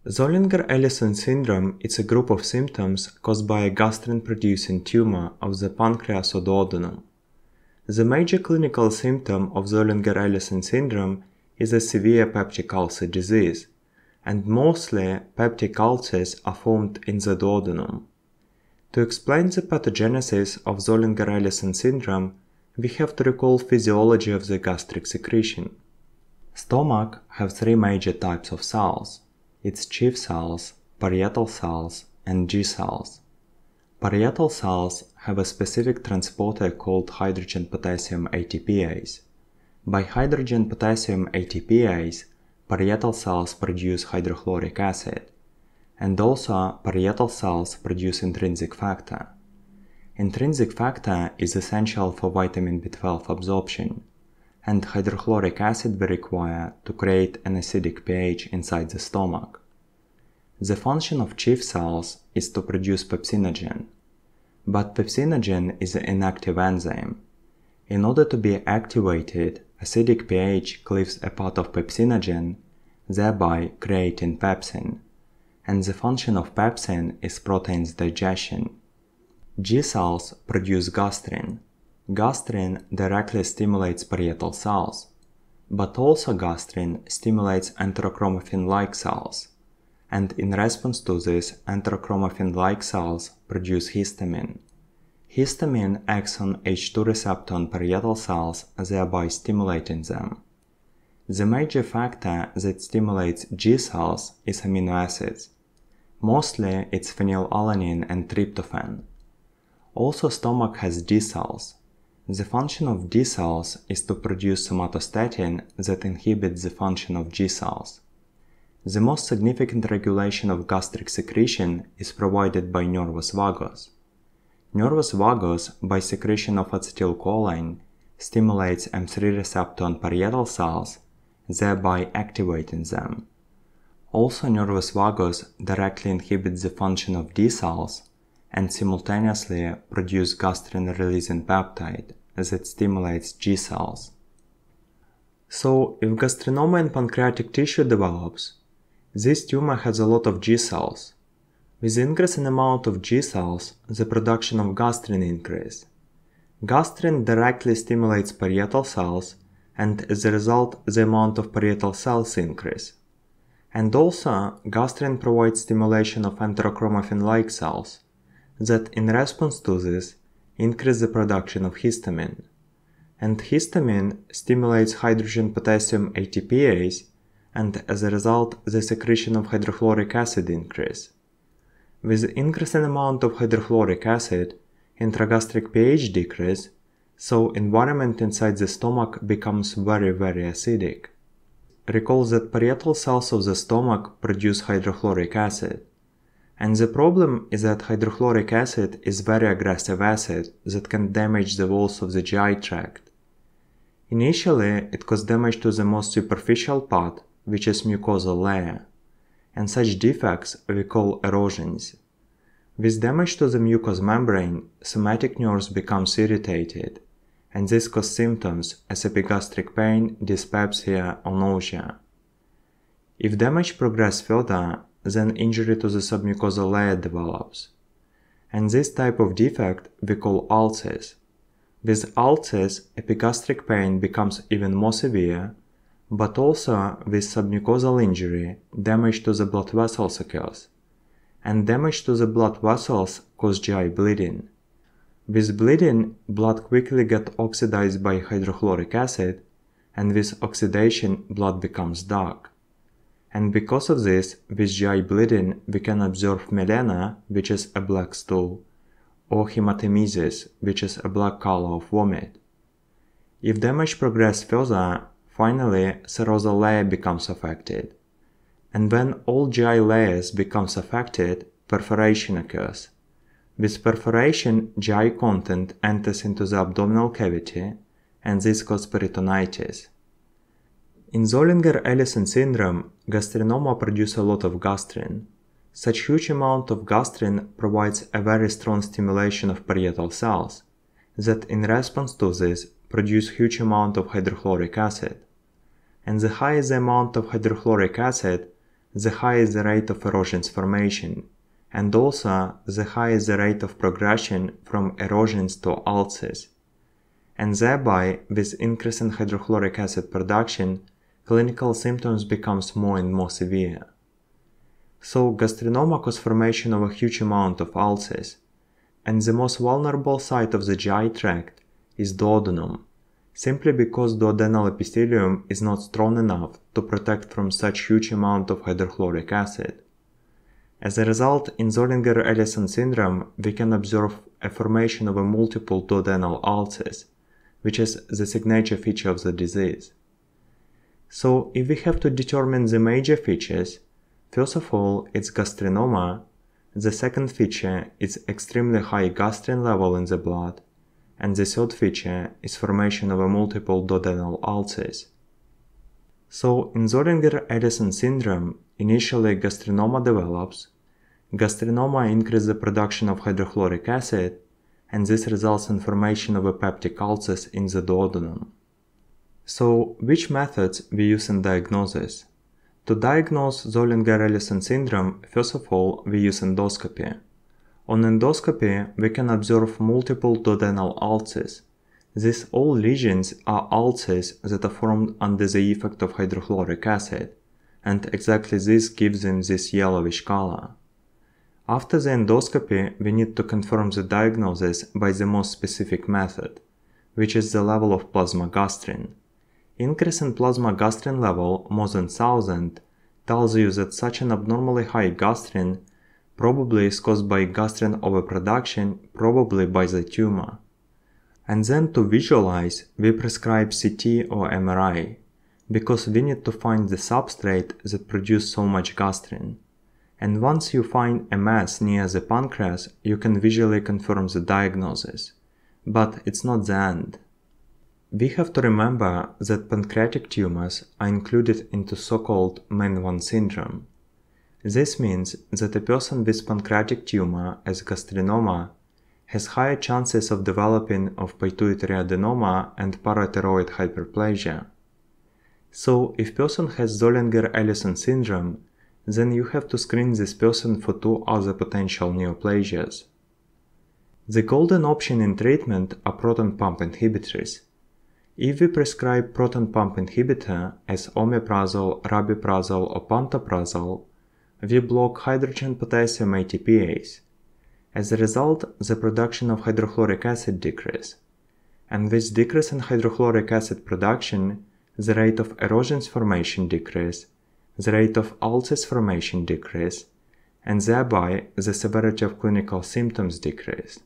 Zollinger-Ellison syndrome is a group of symptoms caused by a gastrin-producing tumor of the pancreas or duodenum. The major clinical symptom of Zollinger-Ellison syndrome is a severe peptic ulcer disease, and mostly peptic ulcers are formed in the duodenum. To explain the pathogenesis of Zollinger-Ellison syndrome, we have to recall physiology of the gastric secretion. Stomach has three major types of cells. Its chief cells, parietal cells, and G cells. Parietal cells have a specific transporter called hydrogen-potassium ATPase. By hydrogen-potassium ATPase, parietal cells produce hydrochloric acid, and also parietal cells produce intrinsic factor. Intrinsic factor is essential for vitamin B12 absorption, and hydrochloric acid we require to create an acidic pH inside the stomach. The function of chief cells is to produce pepsinogen, but pepsinogen is an inactive enzyme. In order to be activated, acidic pH cleaves a part of pepsinogen, thereby creating pepsin, and the function of pepsin is protein's digestion. G cells produce gastrin. Gastrin directly stimulates parietal cells, but also gastrin stimulates enterochromaffin-like cells, and in response to this, enterochromaffin-like cells produce histamine. Histamine acts on H2 receptor on parietal cells, thereby stimulating them. The major factor that stimulates G cells is amino acids. Mostly it's phenylalanine and tryptophan. Also, stomach has D cells. The function of D cells is to produce somatostatin that inhibits the function of G cells. The most significant regulation of gastric secretion is provided by nervus vagus. Nervus vagus, by secretion of acetylcholine, stimulates M3 receptor on parietal cells, thereby activating them. Also, nervus vagus directly inhibits the function of D cells and simultaneously produce gastrin-releasing peptide that stimulates G cells. So, if gastrinoma in pancreatic tissue develops, this tumor has a lot of G cells. With increasing amount of G cells, the production of gastrin increases. Gastrin directly stimulates parietal cells, and as a result, the amount of parietal cells increase. And also, gastrin provides stimulation of enterochromaffin-like cells, that in response to this, increase the production of histamine. And histamine stimulates hydrogen-potassium ATPase, and as a result, the secretion of hydrochloric acid increase. With increasing amount of hydrochloric acid, intragastric pH decrease, so environment inside the stomach becomes very acidic. Recall that parietal cells of the stomach produce hydrochloric acid. And the problem is that hydrochloric acid is very aggressive acid that can damage the walls of the GI tract. Initially, it causes damage to the most superficial part, which is mucosal layer, and such defects we call erosions. With damage to the mucous membrane, somatic nerves become irritated, and this causes symptoms as epigastric pain, dyspepsia, or nausea. If damage progresses further, then injury to the submucosal layer develops. And this type of defect we call ulcers. With ulcers, epigastric pain becomes even more severe, but also with submucosal injury, damage to the blood vessels occurs. And damage to the blood vessels causes GI bleeding. With bleeding, blood quickly gets oxidized by hydrochloric acid, and with oxidation, blood becomes dark. And because of this, with GI bleeding, we can observe melena, which is a black stool, or hematemesis, which is a black color of vomit. If damage progresses further, finally, serosal layer becomes affected. And when all GI layers becomes affected, perforation occurs. With perforation, GI content enters into the abdominal cavity, and this causes peritonitis. In Zollinger-Ellison syndrome, gastrinoma produce a lot of gastrin. Such huge amount of gastrin provides a very strong stimulation of parietal cells, that in response to this produce huge amount of hydrochloric acid. And the higher the amount of hydrochloric acid, the higher the rate of erosions formation, and also the higher the rate of progression from erosions to ulcers. And thereby, with increasing hydrochloric acid production, clinical symptoms becomes more and more severe. So gastrinoma cause formation of a huge amount of ulcers, and the most vulnerable site of the GI tract is duodenum, simply because duodenal epithelium is not strong enough to protect from such huge amount of hydrochloric acid. As a result, in Zollinger-Ellison syndrome, we can observe a formation of a multiple duodenal ulcers, which is the signature feature of the disease. So, if we have to determine the major features, first of all, it's gastrinoma. The second feature is extremely high gastrin level in the blood, and the third feature is formation of a multiple duodenal ulcers. So, in Zollinger-Ellison syndrome, initially gastrinoma develops. Gastrinoma increases the production of hydrochloric acid, and this results in formation of a peptic ulcers in the duodenum. So, which methods we use in diagnosis? To diagnose Zollinger-Ellison syndrome, first of all, we use endoscopy. On endoscopy, we can observe multiple duodenal ulcers. These all lesions are ulcers that are formed under the effect of hydrochloric acid, and exactly this gives them this yellowish color. After the endoscopy, we need to confirm the diagnosis by the most specific method, which is the level of plasma gastrin. Increase in plasma gastrin level more than 1000 tells you that such an abnormally high gastrin probably is caused by gastrin overproduction, probably by the tumor. And then to visualize, we prescribe CT or MRI, because we need to find the substrate that produces so much gastrin. And once you find a mass near the pancreas, you can visually confirm the diagnosis. But it's not the end. We have to remember that pancreatic tumors are included into so-called Man-1 syndrome. This means that a person with pancreatic tumor as gastrinoma has higher chances of developing of pituitary adenoma and parathyroid hyperplasia. So, if person has Zollinger-Ellison syndrome, then you have to screen this person for 2 other potential neoplasias. The golden option in treatment are proton pump inhibitors. If we prescribe proton pump inhibitor as omeprazole, rabeprazole or pantoprazole, we block hydrogen potassium ATPase. As a result, the production of hydrochloric acid decreases. And with decrease in hydrochloric acid production, the rate of erosions formation decreases, the rate of ulcers formation decreases, and thereby the severity of clinical symptoms decreases.